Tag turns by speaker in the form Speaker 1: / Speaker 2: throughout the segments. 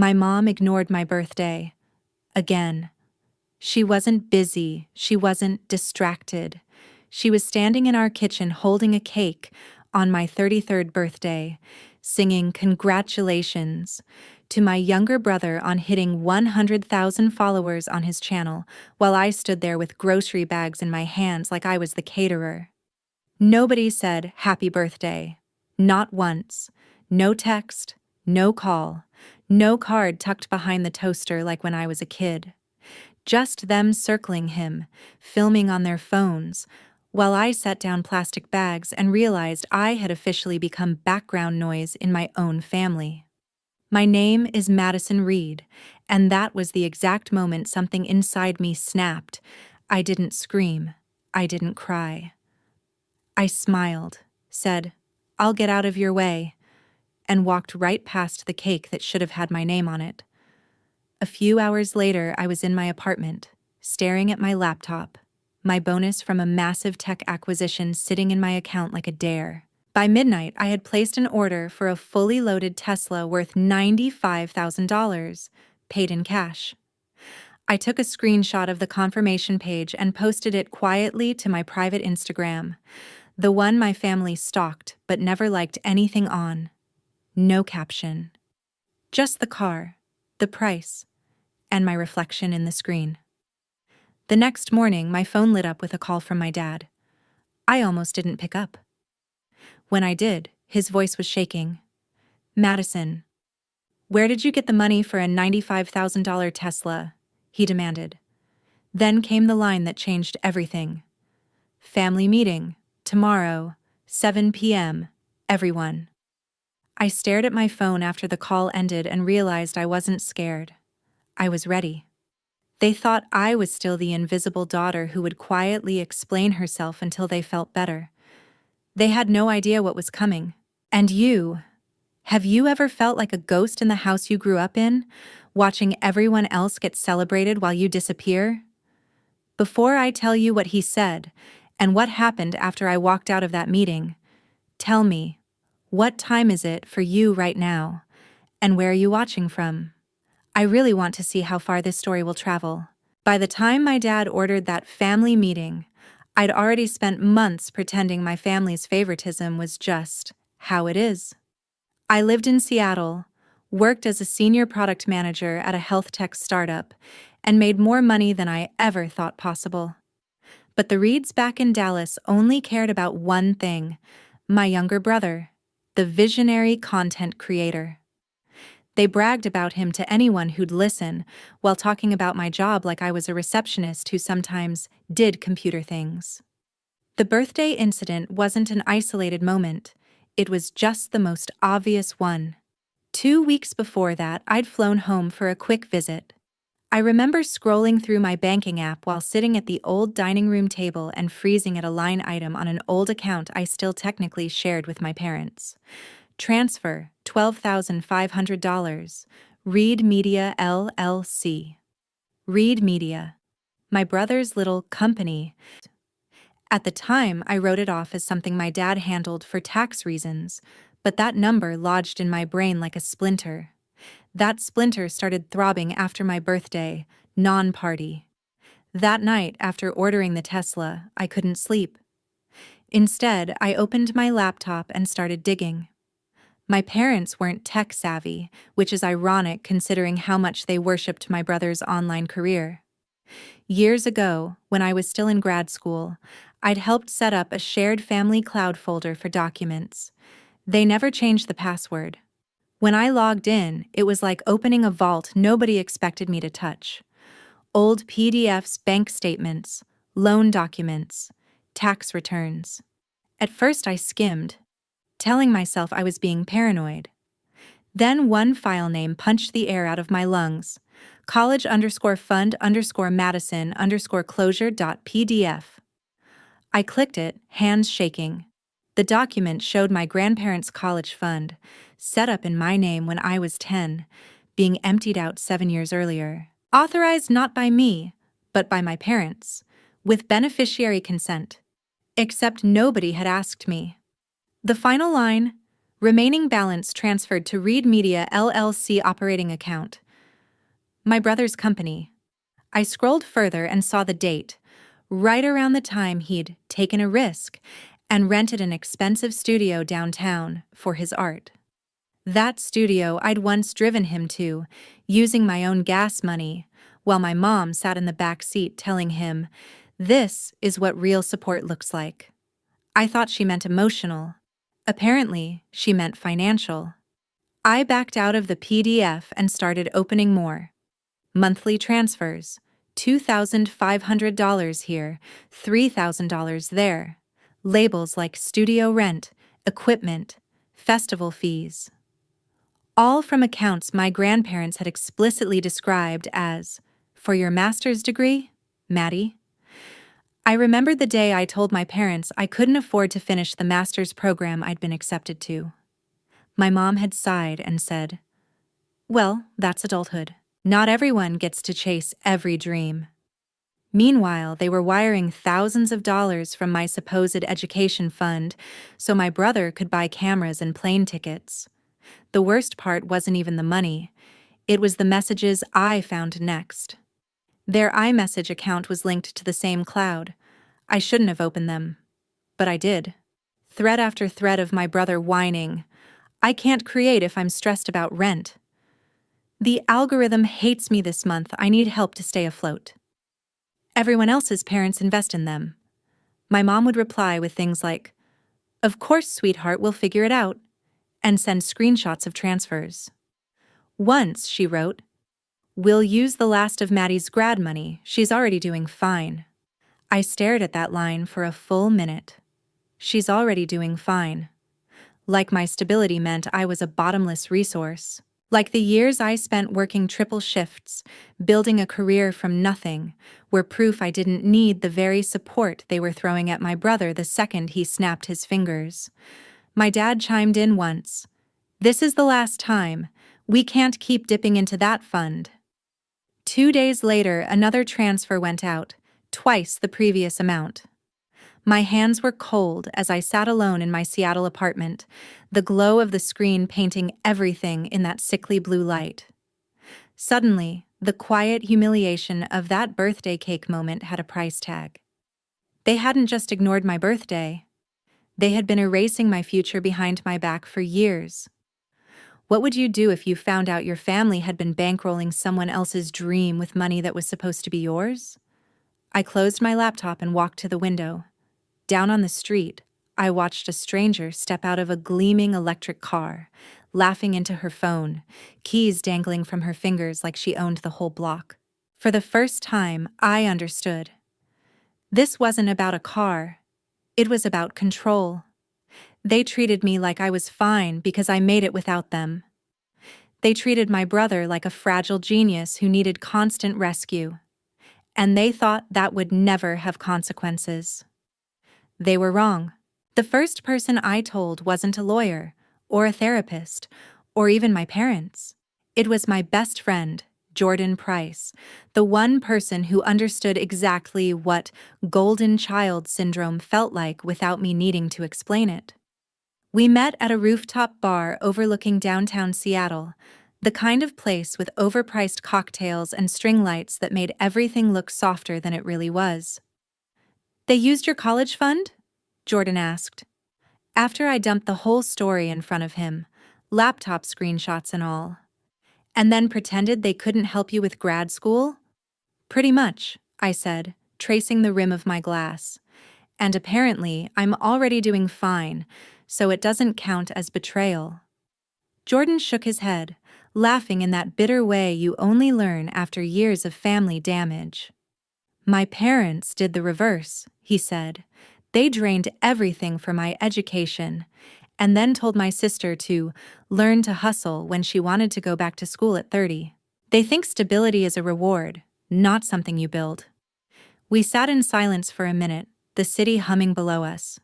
Speaker 1: My mom ignored my birthday. Again. She wasn't busy. She wasn't distracted. She was standing in our kitchen holding a cake on my 33rd birthday, singing congratulations to my younger brother on hitting 100,000 followers on his channel, while I stood there with grocery bags in my hands like I was the caterer. Nobody said happy birthday. Not once. No text, no call, no card tucked behind the toaster like when I was a kid. Just them circling him, filming on their phones, while I set down plastic bags and realized I had officially become background noise in my own family. My name is Madison Reed, and that was the exact moment something inside me snapped. I didn't scream. I didn't cry. I smiled, said, "I'll get out of your way," and walked right past the cake that should have had my name on it. A few hours later, I was in my apartment, staring at my laptop, my bonus from a massive tech acquisition sitting in my account like a dare. By midnight, I had placed an order for a fully loaded Tesla worth $95,000, paid in cash. I took a screenshot of the confirmation page and posted it quietly to my private Instagram, the one my family stalked but never liked anything on. No caption. Just the car, the price, and my reflection in the screen. The next morning, my phone lit up with a call from my dad. I almost didn't pick up. When I did, his voice was shaking. "Madison, where did you get the money for a $95,000 Tesla?" he demanded. Then came the line that changed everything. "Family meeting, tomorrow, 7 p.m., everyone." I stared at my phone after the call ended and realized I wasn't scared. I was ready. They thought I was still the invisible daughter who would quietly explain herself until they felt better. They had no idea what was coming. And you, have you ever felt like a ghost in the house you grew up in, watching everyone else get celebrated while you disappear? Before I tell you what he said and what happened after I walked out of that meeting, tell me, what time is it for you right now, and where are you watching from? I really want to see how far this story will travel. By the time my dad ordered that family meeting, I'd already spent months pretending my family's favoritism was just how it is. I lived in Seattle, worked as a senior product manager at a health tech startup, and made more money than I ever thought possible. But the Reeds back in Dallas only cared about one thing: my younger brother, the visionary content creator. They bragged about him to anyone who'd listen, while talking about my job like I was a receptionist who sometimes did computer things. The birthday incident wasn't an isolated moment. It was just the most obvious one. 2 weeks before that, I'd flown home for a quick visit. I remember scrolling through my banking app while sitting at the old dining room table and freezing at a line item on an old account I still technically shared with my parents. Transfer, $12,500. Reed Media LLC. Reed Media. My brother's little company. At the time, I wrote it off as something my dad handled for tax reasons, but that number lodged in my brain like a splinter. That splinter started throbbing after my birthday, non-party. That night, after ordering the Tesla, I couldn't sleep. Instead, I opened my laptop and started digging. My parents weren't tech-savvy, which is ironic considering how much they worshipped my brother's online career. Years ago, when I was still in grad school, I'd helped set up a shared family cloud folder for documents. They never changed the password. When I logged in, it was like opening a vault nobody expected me to touch. Old PDFs, bank statements, loan documents, tax returns. At first I skimmed, telling myself I was being paranoid. Then one file name punched the air out of my lungs: college_fund_Madison_closure.pdf. I clicked it, hands shaking. The document showed my grandparents' college fund, set up in my name when I was 10, being emptied out 7 years earlier. Authorized not by me, but by my parents, with beneficiary consent. Except nobody had asked me. The final line, Remaining balance transferred to Reed Media LLC operating account. My brother's company. I scrolled further and saw the date, right around the time he'd taken a risk and rented an expensive studio downtown for his art. That studio I'd once driven him to, using my own gas money, while my mom sat in the back seat telling him, "This is what real support looks like." I thought she meant emotional. Apparently, she meant financial. I backed out of the PDF and started opening more. Monthly transfers. $2,500 here, $3,000 there. Labels like studio rent, equipment, festival fees. All from accounts my grandparents had explicitly described as, "For your master's degree, Maddie." I remembered the day I told my parents I couldn't afford to finish the master's program I'd been accepted to. My mom had sighed and said, "Well, that's adulthood. Not everyone gets to chase every dream." Meanwhile, they were wiring thousands of dollars from my supposed education fund so my brother could buy cameras and plane tickets. The worst part wasn't even the money. It was the messages I found next. Their iMessage account was linked to the same cloud. I shouldn't have opened them. But I did. Thread after thread of my brother whining, "I can't create if I'm stressed about rent. The algorithm hates me this month. I need help to stay afloat. Everyone else's parents invest in them." My mom would reply with things like, "Of course, sweetheart, we'll figure it out," and send screenshots of transfers. Once, she wrote, "We'll use the last of Maddie's grad money. She's already doing fine." I stared at that line for a full minute. She's already doing fine. Like my stability meant I was a bottomless resource. Like the years I spent working triple shifts, building a career from nothing, were proof I didn't need the very support they were throwing at my brother the second he snapped his fingers. My dad chimed in once, "This is the last time. We can't keep dipping into that fund." 2 days later, another transfer went out, twice the previous amount. My hands were cold as I sat alone in my Seattle apartment, the glow of the screen painting everything in that sickly blue light. Suddenly, the quiet humiliation of that birthday cake moment had a price tag. They hadn't just ignored my birthday. They had been erasing my future behind my back for years. What would you do if you found out your family had been bankrolling someone else's dream with money that was supposed to be yours? I closed my laptop and walked to the window. Down on the street, I watched a stranger step out of a gleaming electric car, laughing into her phone, keys dangling from her fingers like she owned the whole block. For the first time, I understood. This wasn't about a car. It was about control. They treated me like I was fine because I made it without them. They treated my brother like a fragile genius who needed constant rescue. And they thought that would never have consequences. They were wrong. The first person I told wasn't a lawyer, or a therapist, or even my parents. It was my best friend, Jordan Price, the one person who understood exactly what golden child syndrome felt like without me needing to explain it. We met at a rooftop bar overlooking downtown Seattle, the kind of place with overpriced cocktails and string lights that made everything look softer than it really was. "They used your college fund?" Jordan asked. After I dumped the whole story in front of him, laptop screenshots and all. "And then pretended they couldn't help you with grad school?" "Pretty much," I said, tracing the rim of my glass. "And apparently, I'm already doing fine, so it doesn't count as betrayal." Jordan shook his head, laughing in that bitter way you only learn after years of family damage. "My parents did the reverse," he said. "They drained everything for my education, and then told my sister to learn to hustle when she wanted to go back to school at 30. They think stability is a reward, not something you build." We sat in silence for a minute, the city humming below us.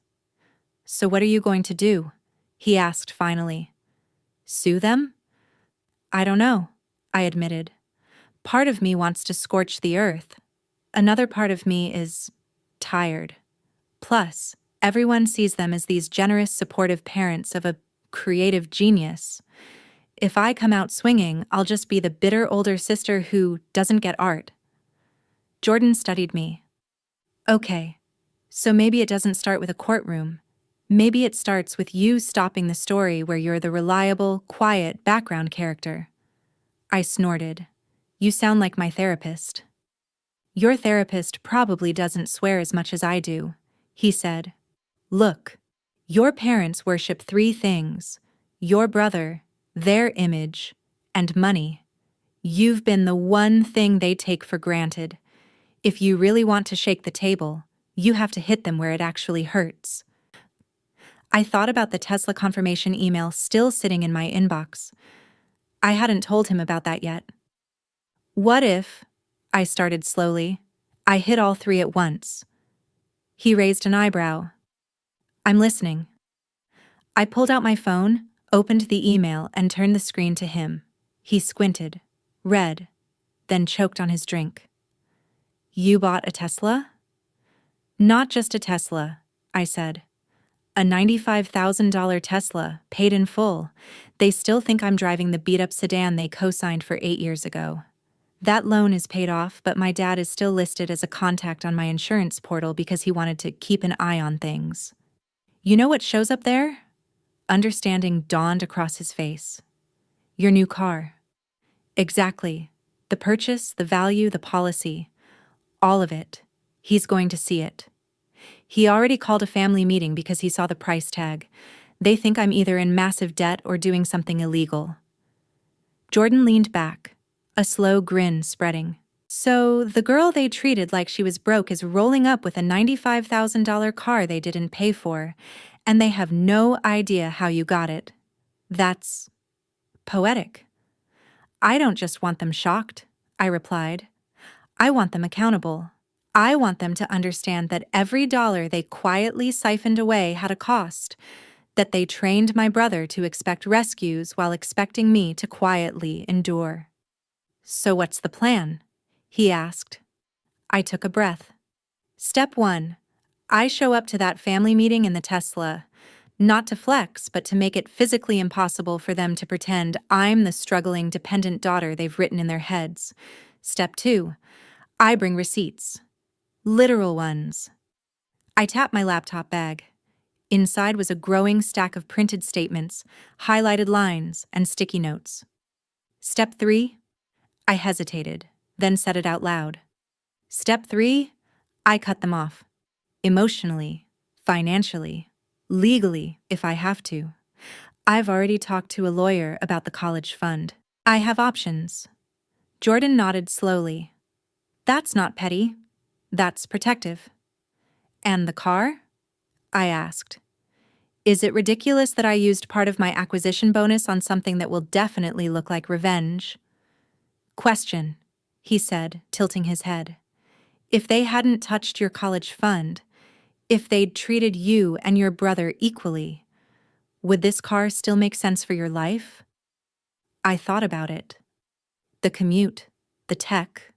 Speaker 1: "So what are you going to do?" he asked finally. "Sue them?" "I don't know," I admitted. "Part of me wants to scorch the earth. Another part of me is tired. Plus, everyone sees them as these generous, supportive parents of a Creative genius. If I come out swinging, I'll just be the bitter older sister who doesn't get art. Jordan studied me. Okay, so maybe it doesn't start with a courtroom. Maybe it starts with you stopping the story where you're the reliable, quiet background character. I snorted. You sound like my therapist. Your therapist probably doesn't swear as much as I do, he said. Look, your parents worship three things: your brother, their image, and money. You've been the one thing they take for granted. If you really want to shake the table, you have to hit them where it actually hurts. I thought about the Tesla confirmation email still sitting in my inbox. I hadn't told him about that yet. What if, I started slowly, I hit all three at once? He raised an eyebrow. I'm listening. I pulled out my phone, opened the email, and turned the screen to him. He squinted, read, then choked on his drink. You bought a Tesla? Not just a Tesla, I said. A $95,000 Tesla, paid in full. They still think I'm driving the beat-up sedan they co-signed for 8 years ago. That loan is paid off, but my dad is still listed as a contact on my insurance portal because he wanted to keep an eye on things. You know what shows up there? Understanding dawned across his face. Your new car. Exactly. The purchase, the value, the policy. All of it. He's going to see it. He already called a family meeting because he saw the price tag. They think I'm either in massive debt or doing something illegal. Jordan leaned back, a slow grin spreading. So the girl they treated like she was broke is rolling up with a $95,000 car they didn't pay for, and they have no idea how you got it. That's poetic. I don't just want them shocked, I replied. I want them accountable. I want them to understand that every dollar they quietly siphoned away had a cost, that they trained my brother to expect rescues while expecting me to quietly endure. So what's the plan? He asked. I took a breath. Step 1. I show up to that family meeting in the Tesla, not to flex, but to make it physically impossible for them to pretend I'm the struggling, dependent daughter they've written in their heads. Step 2. I bring receipts. Literal ones. I tapped my laptop bag. Inside was a growing stack of printed statements, highlighted lines, and sticky notes. Step 3. I hesitated, then said it out loud. Step 3. I cut them off. Emotionally, financially, legally, if I have to. I've already talked to a lawyer about the college fund. I have options. Jordan nodded slowly. That's not petty. That's protective. And the car? I asked. Is it ridiculous that I used part of my acquisition bonus on something that will definitely look like revenge? Question, he said, tilting his head. If they hadn't touched your college fund, if they'd treated you and your brother equally, would this car still make sense for your life? I thought about it. The commute, the tech,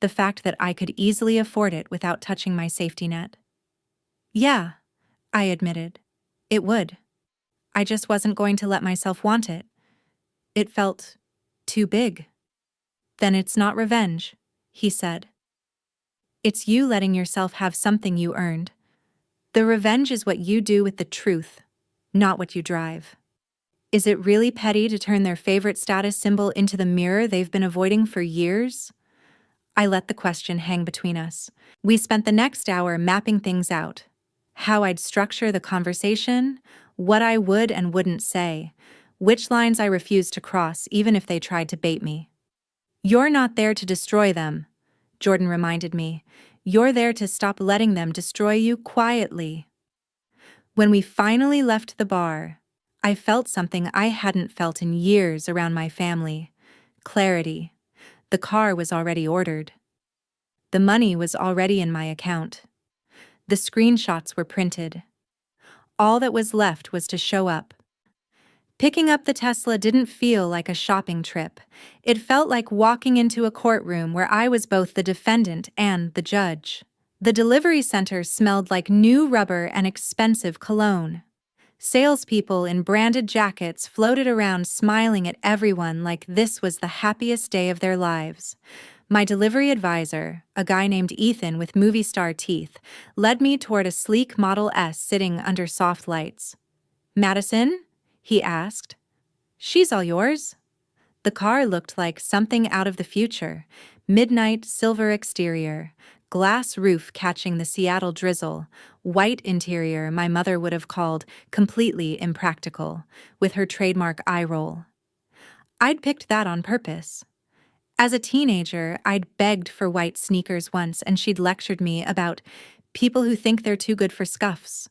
Speaker 1: the fact that I could easily afford it without touching my safety net. Yeah, I admitted. It would. I just wasn't going to let myself want it. It felt too big. Then it's not revenge, he said. It's you letting yourself have something you earned. The revenge is what you do with the truth, not what you drive. Is it really petty to turn their favorite status symbol into the mirror they've been avoiding for years? I let the question hang between us. We spent the next hour mapping things out. How I'd structure the conversation, what I would and wouldn't say, which lines I refused to cross even if they tried to bait me. You're not there to destroy them, Jordan reminded me. You're there to stop letting them destroy you quietly. When we finally left the bar, I felt something I hadn't felt in years around my family. Clarity. The car was already ordered. The money was already in my account. The screenshots were printed. All that was left was to show up. Picking up the Tesla didn't feel like a shopping trip. It felt like walking into a courtroom where I was both the defendant and the judge. The delivery center smelled like new rubber and expensive cologne. Salespeople in branded jackets floated around smiling at everyone like this was the happiest day of their lives. My delivery advisor, a guy named Ethan with movie star teeth, led me toward a sleek Model S sitting under soft lights. "Madison?" he asked. "She's all yours." The car looked like something out of the future. Midnight silver exterior, glass roof catching the Seattle drizzle, white interior my mother would have called completely impractical, with her trademark eye roll. I'd picked that on purpose. As a teenager, I'd begged for white sneakers once and she'd lectured me about people who think they're too good for scuffs.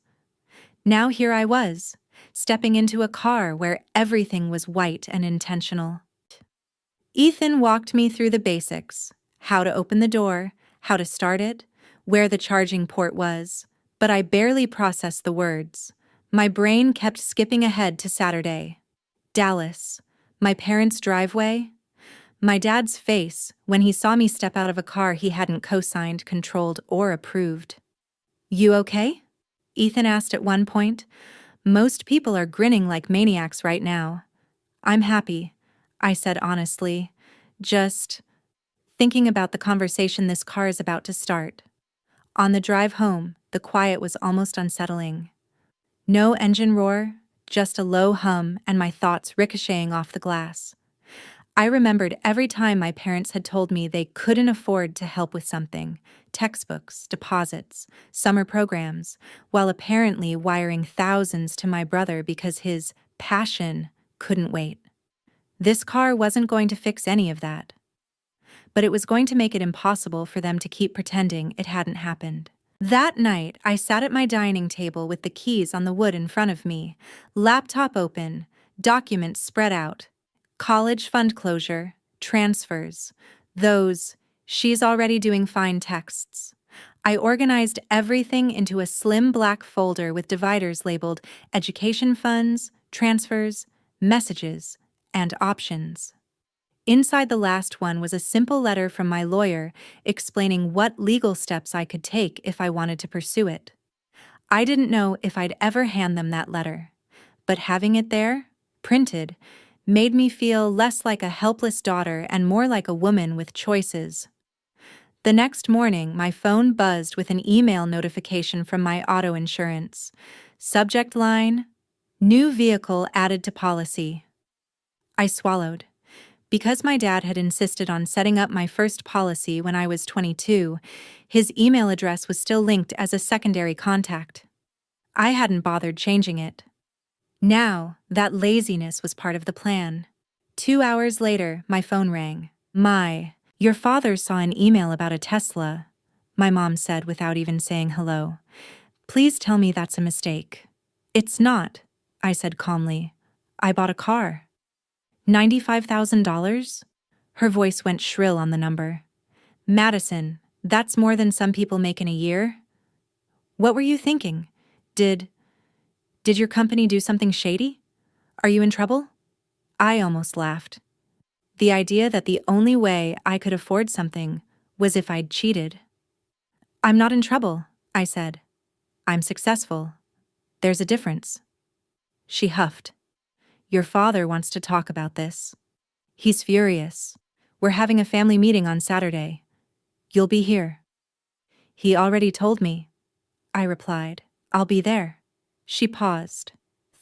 Speaker 1: Now here I was, stepping into a car where everything was white and intentional. Ethan walked me through the basics: how to open the door, how to start it, where the charging port was, but I barely processed the words. My brain kept skipping ahead to Saturday. Dallas, my parents' driveway, my dad's face when he saw me step out of a car he hadn't co-signed, controlled, or approved. "You okay?" Ethan asked at one point. "Most people are grinning like maniacs right now." "I'm happy," I said honestly, just thinking about the conversation this car is about to start. On the drive home, the quiet was almost unsettling. No engine roar, just a low hum and my thoughts ricocheting off the glass. I remembered every time my parents had told me they couldn't afford to help with something: textbooks, deposits, summer programs, while apparently wiring thousands to my brother because his passion couldn't wait. This car wasn't going to fix any of that. But it was going to make it impossible for them to keep pretending it hadn't happened. That night, I sat at my dining table with the keys on the wood in front of me, laptop open, documents spread out. College fund closure, transfers, those "she's already doing fine" texts. I organized everything into a slim black folder with dividers labeled education funds, transfers, messages, and options. Inside the last one was a simple letter from my lawyer explaining what legal steps I could take if I wanted to pursue it. I didn't know if I'd ever hand them that letter, but having it there, printed, made me feel less like a helpless daughter and more like a woman with choices. The next morning, my phone buzzed with an email notification from my auto insurance. Subject line: "New vehicle added to policy." I swallowed. Because my dad had insisted on setting up my first policy when I was 22, his email address was still linked as a secondary contact. I hadn't bothered changing it. Now, that laziness was part of the plan. 2 hours later, my phone rang. Your father saw an email about a Tesla," my mom said without even saying hello. "Please tell me that's a mistake." "It's not," I said calmly. "I bought a car." $95,000? Her voice went shrill on the number. "Madison, that's more than some people make in a year. What were you thinking? Did your company do something shady? Are you in trouble?" I almost laughed. The idea that the only way I could afford something was if I'd cheated. "I'm not in trouble," I said. "I'm successful. There's a difference." She huffed. "Your father wants to talk about this. He's furious. We're having a family meeting on Saturday. You'll be here." "He already told me," I replied. "I'll be there." She paused,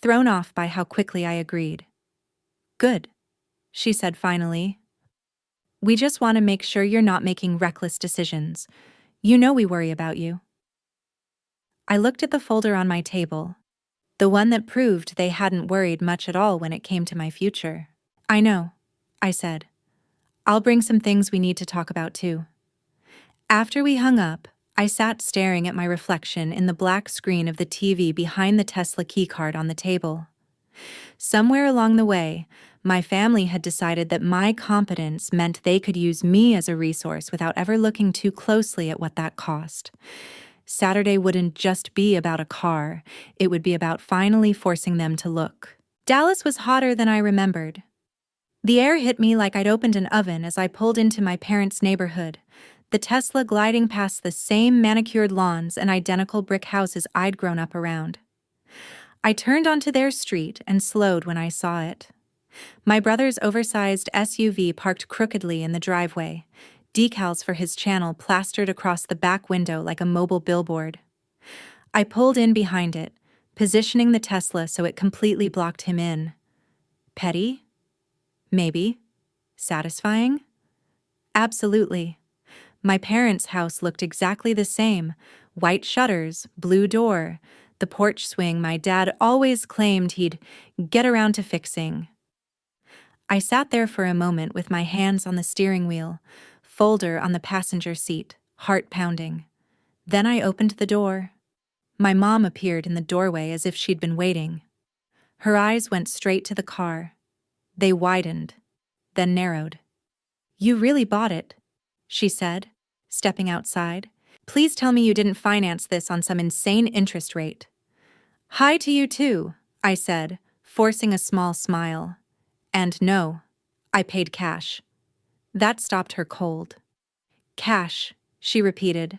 Speaker 1: thrown off by how quickly I agreed. "Good," she said finally. "We just want to make sure you're not making reckless decisions. You know we worry about you." I looked at the folder on my table, the one that proved they hadn't worried much at all when it came to my future. "I know," I said. "I'll bring some things we need to talk about too." After we hung up, I sat staring at my reflection in the black screen of the TV behind the Tesla keycard on the table. Somewhere along the way, my family had decided that my competence meant they could use me as a resource without ever looking too closely at what that cost. Saturday wouldn't just be about a car, it would be about finally forcing them to look. Dallas was hotter than I remembered. The air hit me like I'd opened an oven as I pulled into my parents' neighborhood, the Tesla gliding past the same manicured lawns and identical brick houses I'd grown up around. I turned onto their street and slowed when I saw it. My brother's oversized SUV parked crookedly in the driveway, decals for his channel plastered across the back window like a mobile billboard. I pulled in behind it, positioning the Tesla so it completely blocked him in. Petty? Maybe. Satisfying? Absolutely. My parents' house looked exactly the same. White shutters, blue door, the porch swing my dad always claimed he'd get around to fixing. I sat there for a moment with my hands on the steering wheel, folder on the passenger seat, heart pounding. Then I opened the door. My mom appeared in the doorway as if she'd been waiting. Her eyes went straight to the car. They widened, then narrowed. "You really bought it," she said, stepping outside. "Please tell me you didn't finance this on some insane interest rate." "Hi to you too," I said, forcing a small smile. "And no, I paid cash." That stopped her cold. "Cash," she repeated.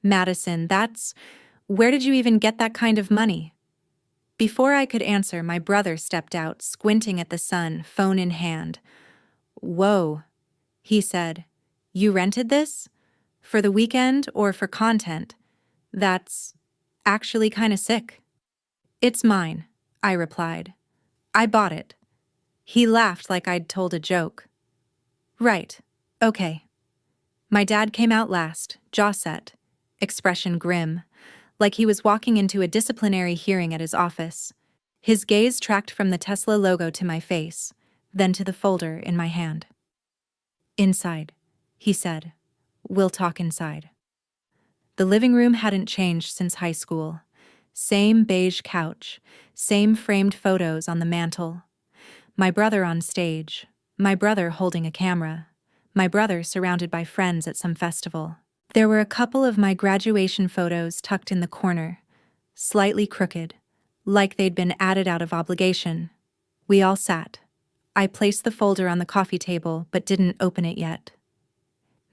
Speaker 1: "Madison, where did you even get that kind of money?" Before I could answer, my brother stepped out, squinting at the sun, phone in hand. "Whoa," he said. "You rented this? For the weekend or for content? That's actually kinda sick." "It's mine," I replied. "I bought it." He laughed like I'd told a joke. "Right. Okay." My dad came out last, jaw set, expression grim, like he was walking into a disciplinary hearing at his office. His gaze tracked from the Tesla logo to my face, then to the folder in my hand. "Inside," he said. "We'll talk inside." The living room hadn't changed since high school. Same beige couch, same framed photos on the mantel. My brother on stage, my brother holding a camera, my brother surrounded by friends at some festival. There were a couple of my graduation photos tucked in the corner, slightly crooked, like they'd been added out of obligation. We all sat. I placed the folder on the coffee table but didn't open it yet.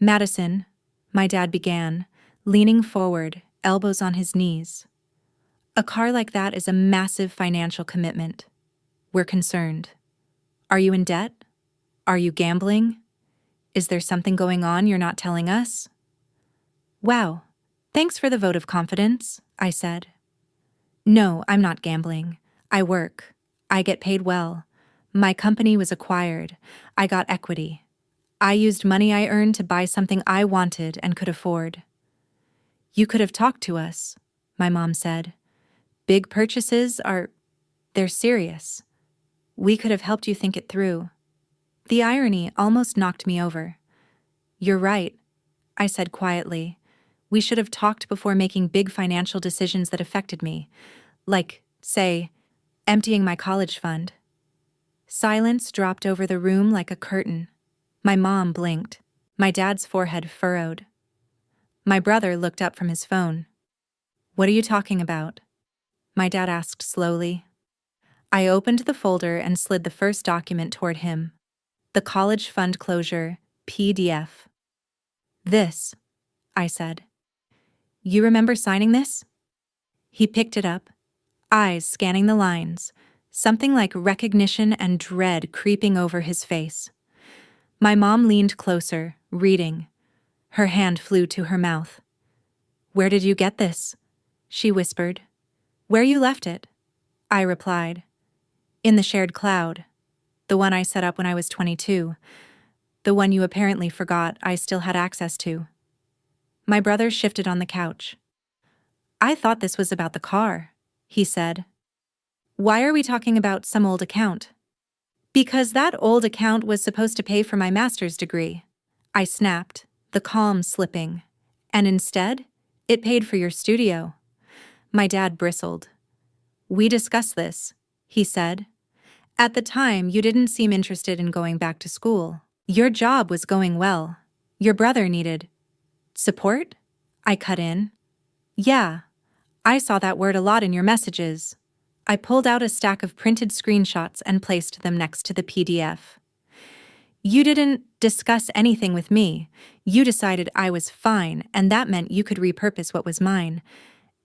Speaker 1: "Madison," my dad began, leaning forward, elbows on his knees. "A car like that is a massive financial commitment. We're concerned. Are you in debt? Are you gambling? Is there something going on you're not telling us?" "Wow, thanks for the vote of confidence," I said. "No, I'm not gambling. I work. I get paid well. My company was acquired. I got equity. I used money I earned to buy something I wanted and could afford." "You could have talked to us," my mom said. "Big purchases they're serious. We could have helped you think it through." The irony almost knocked me over. "You're right," I said quietly. "We should have talked before making big financial decisions that affected me, like, say, emptying my college fund." Silence dropped over the room like a curtain. My mom blinked. My dad's forehead furrowed. My brother looked up from his phone. "What are you talking about?" my dad asked slowly. I opened the folder and slid the first document toward him. The college fund closure, PDF. "This," I said. "You remember signing this?" He picked it up, eyes scanning the lines, something like recognition and dread creeping over his face. My mom leaned closer, reading. Her hand flew to her mouth. "Where did you get this?" she whispered. "Where you left it," I replied. "In the shared cloud. The one I set up when I was 22. The one you apparently forgot I still had access to." My brother shifted on the couch. "I thought this was about the car," he said. "Why are we talking about some old account?" "Because that old account was supposed to pay for my master's degree," I snapped, the calm slipping. "And instead, it paid for your studio." My dad bristled. "We discussed this," he said. "At the time, you didn't seem interested in going back to school. Your job was going well. Your brother needed support?" I cut in. "Yeah, I saw that word a lot in your messages." I pulled out a stack of printed screenshots and placed them next to the PDF. "You didn't discuss anything with me. You decided I was fine, and that meant you could repurpose what was mine.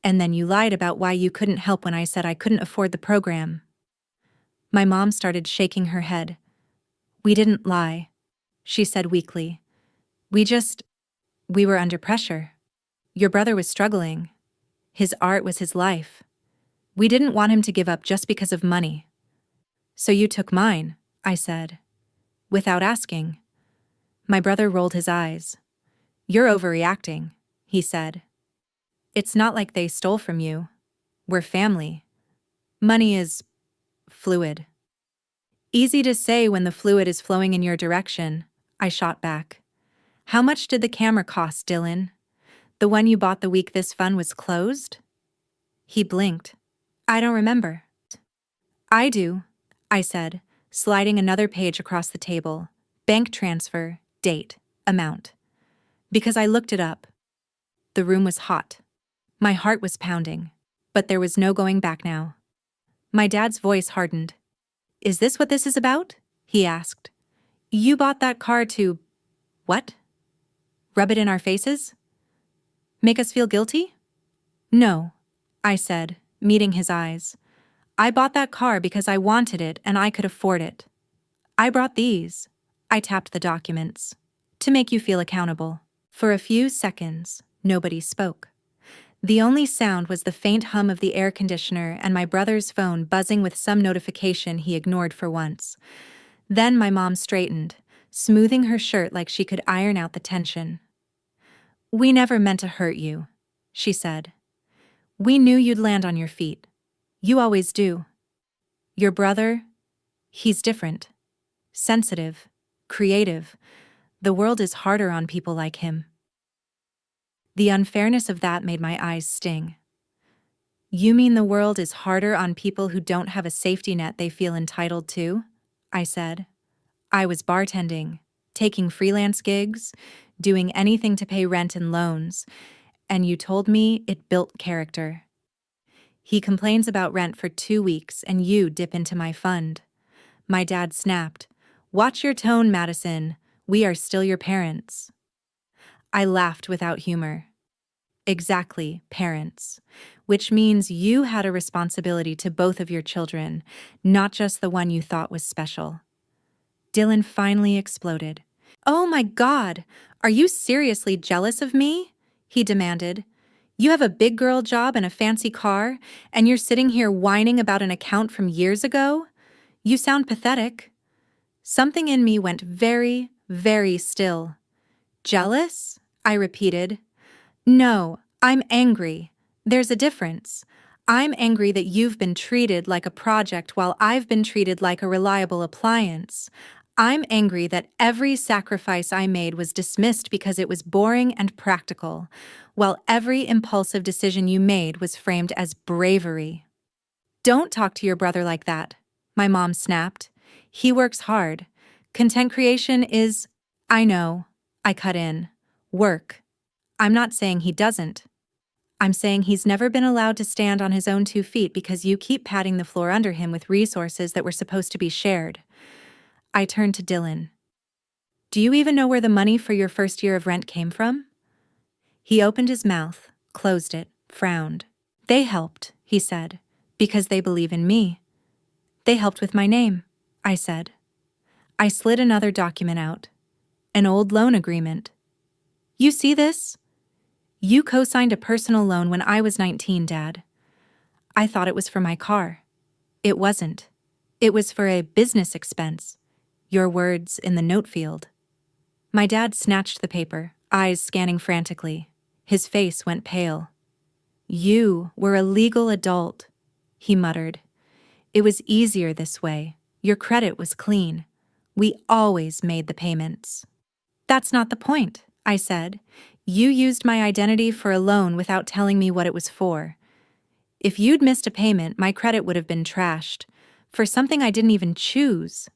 Speaker 1: And then you lied about why you couldn't help when I said I couldn't afford the program. My mom started shaking her head. We didn't lie, she said weakly. We were under pressure. Your brother was struggling. His art was his life. We didn't want him to give up just because of money. So you took mine, I said. Without asking. My brother rolled his eyes. You're overreacting, he said. It's not like they stole from you. We're family. Money is fluid. Easy to say when the fluid is flowing in your direction, I shot back. How much did the camera cost, Dylan? The one you bought the week this fund was closed? He blinked. I don't remember. I do, I said, sliding another page across the table. Bank transfer, date, amount. Because I looked it up. The room was hot. My heart was pounding. But there was no going back now. My dad's voice hardened. Is this what this is about? He asked. You bought that car to… what? Rub it in our faces? Make us feel guilty? No, I said, meeting his eyes. I bought that car because I wanted it and I could afford it. I brought these. I tapped the documents. To make you feel accountable. For a few seconds, nobody spoke. The only sound was the faint hum of the air conditioner and my brother's phone buzzing with some notification he ignored for once. Then my mom straightened, smoothing her shirt like she could iron out the tension. We never meant to hurt you, she said. We knew you'd land on your feet. You always do. Your brother, he's different. Sensitive, creative. The world is harder on people like him. The unfairness of that made my eyes sting. You mean the world is harder on people who don't have a safety net they feel entitled to? I said. I was bartending, taking freelance gigs, doing anything to pay rent and loans, and you told me it built character. He complains about rent for 2 weeks and you dip into my fund. My dad snapped. Watch your tone, Madison. We are still your parents. I laughed without humor. Exactly, parents. Which means you had a responsibility to both of your children, not just the one you thought was special. Dylan finally exploded. Oh my God, are you seriously jealous of me? He demanded. You have a big girl job and a fancy car, and you're sitting here whining about an account from years ago? You sound pathetic. Something in me went very, very still. Jealous? I repeated. No, I'm angry. There's a difference. I'm angry that you've been treated like a project while I've been treated like a reliable appliance. I'm angry that every sacrifice I made was dismissed because it was boring and practical, while every impulsive decision you made was framed as bravery. Don't talk to your brother like that, my mom snapped. He works hard. Content creation is… I know, I cut in. Work. I'm not saying he doesn't. I'm saying he's never been allowed to stand on his own 2 feet because you keep patting the floor under him with resources that were supposed to be shared. I turned to Dylan. Do you even know where the money for your first year of rent came from? He opened his mouth, closed it, frowned. They helped, he said, because they believe in me. They helped with my name, I said. I slid another document out. An old loan agreement. You see this? You co-signed a personal loan when I was 19, Dad. I thought it was for my car. It wasn't. It was for a business expense. Your words in the note field. My dad snatched the paper, eyes scanning frantically. His face went pale. You were a legal adult, he muttered. It was easier this way. Your credit was clean. We always made the payments. That's not the point, I said. You used my identity for a loan without telling me what it was for. If you'd missed a payment, my credit would have been trashed. For something I didn't even choose.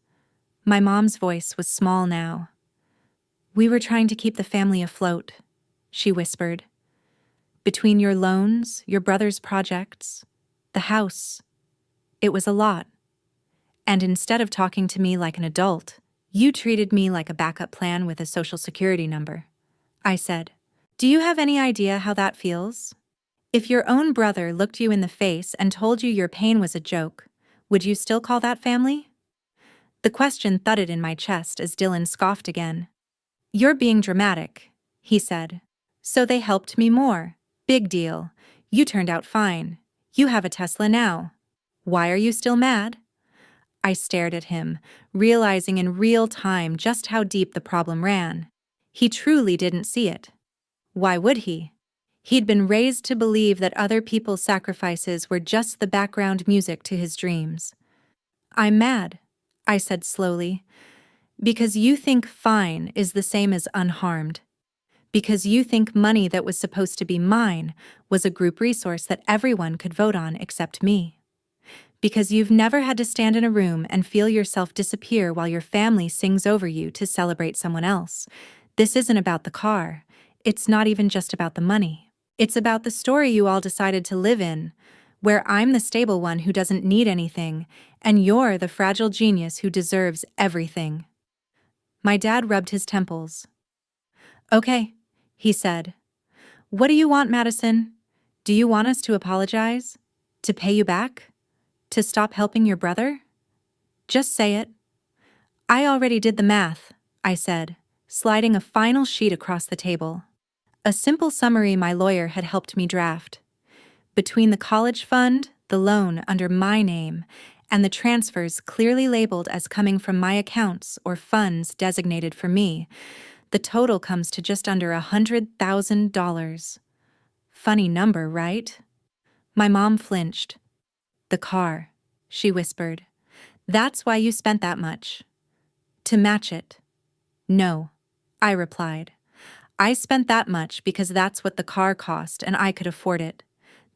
Speaker 1: My mom's voice was small now. We were trying to keep the family afloat, she whispered. Between your loans, your brother's projects, the house. It was a lot. And instead of talking to me like an adult, you treated me like a backup plan with a social security number. I said, do you have any idea how that feels? If your own brother looked you in the face and told you your pain was a joke, would you still call that family? The question thudded in my chest as Dylan scoffed again. You're being dramatic, he said. So they helped me more. Big deal. You turned out fine. You have a Tesla now. Why are you still mad? I stared at him, realizing in real time just how deep the problem ran. He truly didn't see it. Why would he? He'd been raised to believe that other people's sacrifices were just the background music to his dreams. I'm mad, I said slowly, because you think fine is the same as unharmed. Because you think money that was supposed to be mine was a group resource that everyone could vote on except me. Because you've never had to stand in a room and feel yourself disappear while your family sings over you to celebrate someone else. This isn't about the car. It's not even just about the money. It's about the story you all decided to live in, where I'm the stable one who doesn't need anything, and you're the fragile genius who deserves everything. My dad rubbed his temples. Okay, he said. What do you want, Madison? Do you want us to apologize? To pay you back? To stop helping your brother? Just say it. I already did the math, I said, sliding a final sheet across the table. A simple summary my lawyer had helped me draft. Between the college fund, the loan under my name, and the transfers clearly labeled as coming from my accounts or funds designated for me, the total comes to just under $100,000. Funny number, right? My mom flinched. The car, she whispered. That's why you spent that much. To match it. No, I replied. I spent that much because that's what the car cost and I could afford it.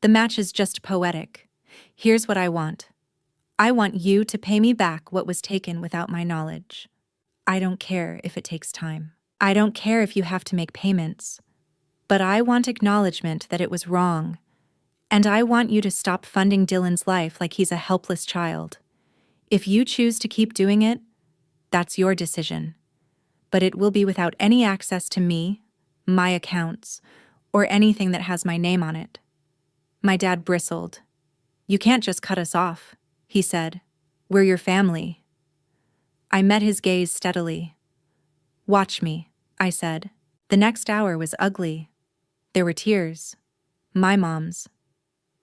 Speaker 1: The match is just poetic. Here's what I want. I want you to pay me back what was taken without my knowledge. I don't care if it takes time. I don't care if you have to make payments. But I want acknowledgement that it was wrong. And I want you to stop funding Dylan's life like he's a helpless child. If you choose to keep doing it, that's your decision. But it will be without any access to me, my accounts, or anything that has my name on it. My dad bristled. You can't just cut us off, he said. We're your family. I met his gaze steadily. Watch me, I said. The next hour was ugly. There were tears. My mom's.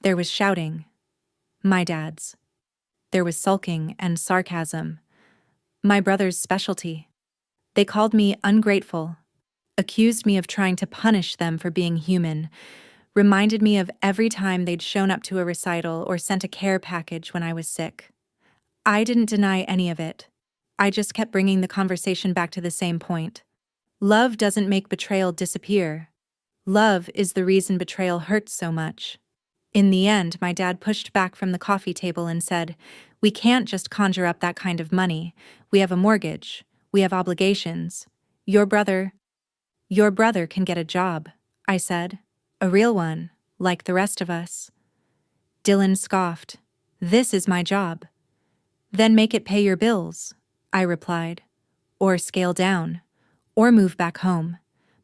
Speaker 1: There was shouting. My dad's. There was sulking and sarcasm. My brother's specialty. They called me ungrateful, accused me of trying to punish them for being human, reminded me of every time they'd shown up to a recital or sent a care package when I was sick. I didn't deny any of it. I just kept bringing the conversation back to the same point. Love doesn't make betrayal disappear. Love is the reason betrayal hurts so much. In the end, my dad pushed back from the coffee table and said, We can't just conjure up that kind of money. We have a mortgage. We have obligations. Your brother can get a job, I said. A real one, like the rest of us. Dylan scoffed. This is my job. Then make it pay your bills, I replied. Or scale down. Or move back home.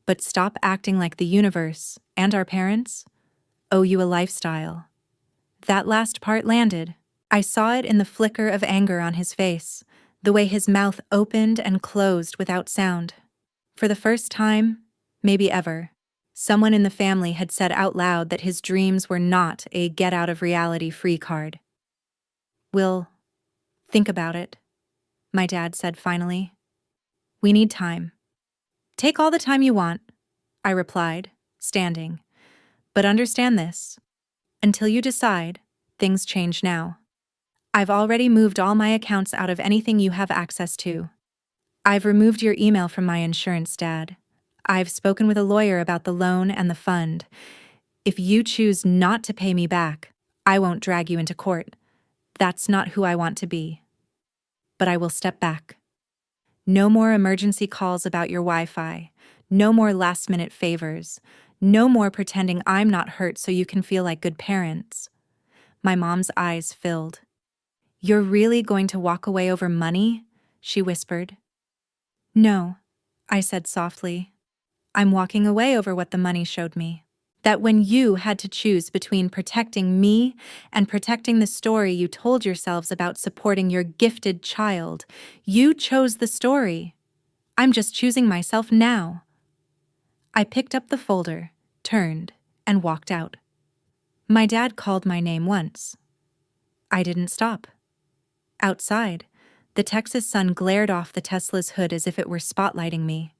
Speaker 1: But stop acting like the universe, and our parents, owe you a lifestyle. That last part landed. I saw it in the flicker of anger on his face, the way his mouth opened and closed without sound. For the first time, maybe ever, someone in the family had said out loud that his dreams were not a get-out-of-reality free card. We'll think about it, my dad said finally. We need time. Take all the time you want, I replied, standing. But understand this. Until you decide, things change now. I've already moved all my accounts out of anything you have access to. I've removed your email from my insurance, Dad. I've spoken with a lawyer about the loan and the fund. If you choose not to pay me back, I won't drag you into court. That's not who I want to be. But I will step back. No more emergency calls about your Wi-Fi. No more last-minute favors. No more pretending I'm not hurt so you can feel like good parents. My mom's eyes filled. You're really going to walk away over money? She whispered. No, I said softly. I'm walking away over what the money showed me. That when you had to choose between protecting me and protecting the story you told yourselves about supporting your gifted child, you chose the story. I'm just choosing myself now. I picked up the folder, turned, and walked out. My dad called my name once. I didn't stop. Outside, the Texas sun glared off the Tesla's hood as if it were spotlighting me.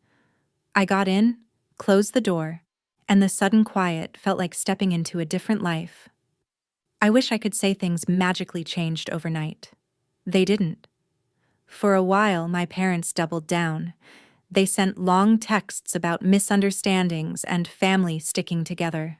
Speaker 1: I got in, closed the door, and the sudden quiet felt like stepping into a different life. I wish I could say things magically changed overnight. They didn't. For a while, my parents doubled down. They sent long texts about misunderstandings and family sticking together.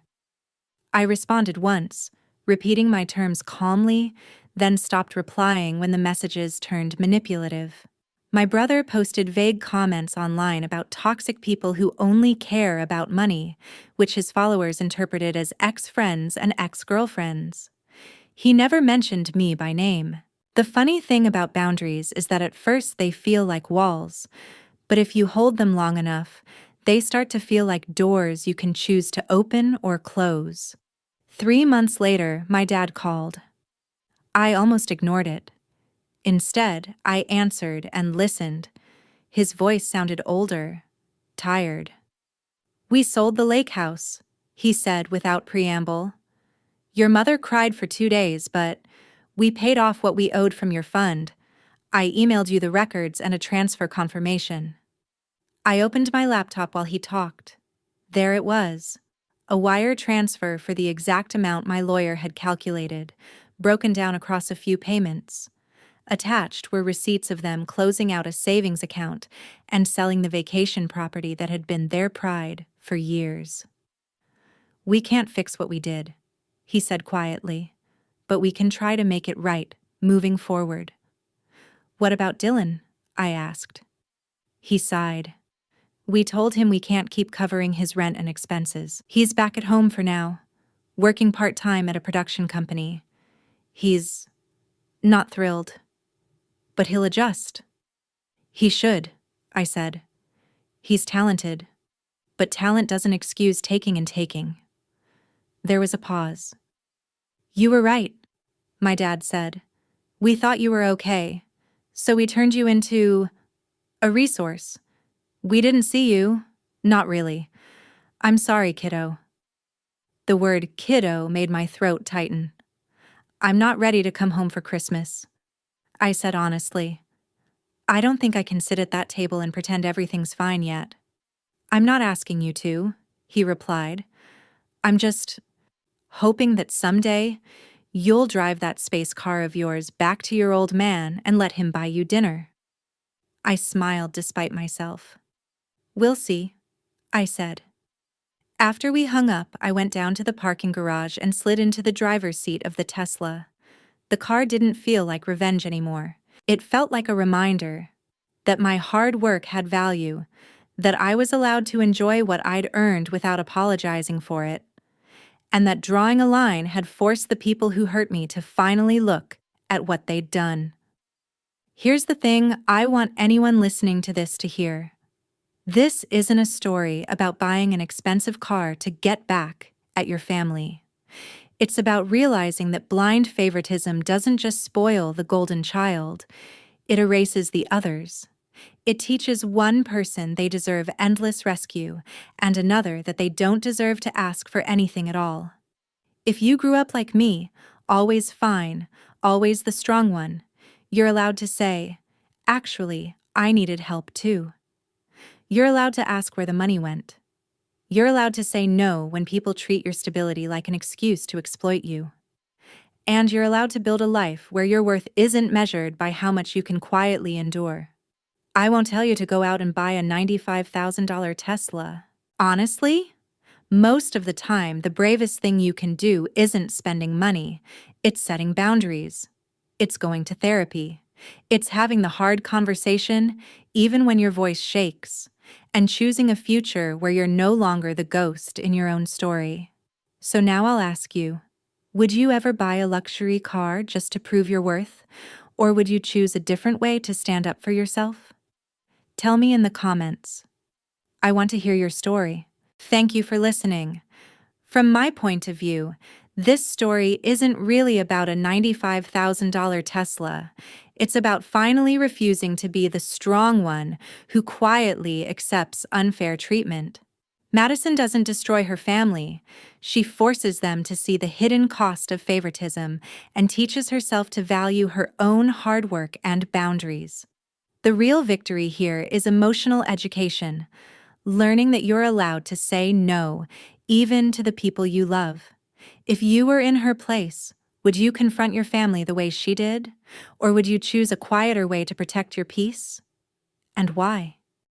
Speaker 1: I responded once, repeating my terms calmly, then stopped replying when the messages turned manipulative. My brother posted vague comments online about toxic people who only care about money, which his followers interpreted as ex-friends and ex-girlfriends. He never mentioned me by name. The funny thing about boundaries is that at first they feel like walls, but if you hold them long enough, they start to feel like doors you can choose to open or close. 3 months later, my dad called. I almost ignored it. Instead, I answered and listened. His voice sounded older, tired. "We sold the lake house," he said without preamble. "Your mother cried for 2 days, but we paid off what we owed from your fund. I emailed you the records and a transfer confirmation." I opened my laptop while he talked. There it was. A wire transfer for the exact amount my lawyer had calculated, broken down across a few payments. Attached were receipts of them closing out a savings account and selling the vacation property that had been their pride for years. "We can't fix what we did," he said quietly, "but we can try to make it right, moving forward." "What about Dylan?" I asked. He sighed. "We told him we can't keep covering his rent and expenses. He's back at home for now, working part-time at a production company. He's not thrilled, but he'll adjust." "He should," I said. "He's talented, but talent doesn't excuse taking and taking." There was a pause. "You were right," my dad said. "We thought you were okay, so we turned you into a resource. We didn't see you. Not really. I'm sorry, kiddo." The word kiddo made my throat tighten. "I'm not ready to come home for Christmas," I said honestly. "I don't think I can sit at that table and pretend everything's fine yet." "I'm not asking you to," he replied. "I'm just hoping that someday you'll drive that space car of yours back to your old man and let him buy you dinner." I smiled despite myself. "We'll see," I said. After we hung up, I went down to the parking garage and slid into the driver's seat of the Tesla. The car didn't feel like revenge anymore. It felt like a reminder that my hard work had value, that I was allowed to enjoy what I'd earned without apologizing for it, and that drawing a line had forced the people who hurt me to finally look at what they'd done. Here's the thing I want anyone listening to this to hear. This isn't a story about buying an expensive car to get back at your family. It's about realizing that blind favoritism doesn't just spoil the golden child, it erases the others. It teaches one person they deserve endless rescue and another that they don't deserve to ask for anything at all. If you grew up like me, always fine, always the strong one, you're allowed to say, "Actually, I needed help too." You're allowed to ask where the money went. You're allowed to say no when people treat your stability like an excuse to exploit you. And you're allowed to build a life where your worth isn't measured by how much you can quietly endure. I won't tell you to go out and buy a $95,000 Tesla. Honestly, most of the time, the bravest thing you can do isn't spending money. It's setting boundaries. It's going to therapy. It's having the hard conversation, even when your voice shakes, and choosing a future where you're no longer the ghost in your own story. So now I'll ask you, would you ever buy a luxury car just to prove your worth? Or would you choose a different way to stand up for yourself? Tell me in the comments. I want to hear your story. Thank you for listening. From my point of view, this story isn't really about a $95,000 Tesla. It's about finally refusing to be the strong one who quietly accepts unfair treatment. Madison doesn't destroy her family. She forces them to see the hidden cost of favoritism and teaches herself to value her own hard work and boundaries. The real victory here is emotional education, learning that you're allowed to say no, even to the people you love. If you were in her place, would you confront your family the way she did? Or would you choose a quieter way to protect your peace? And why?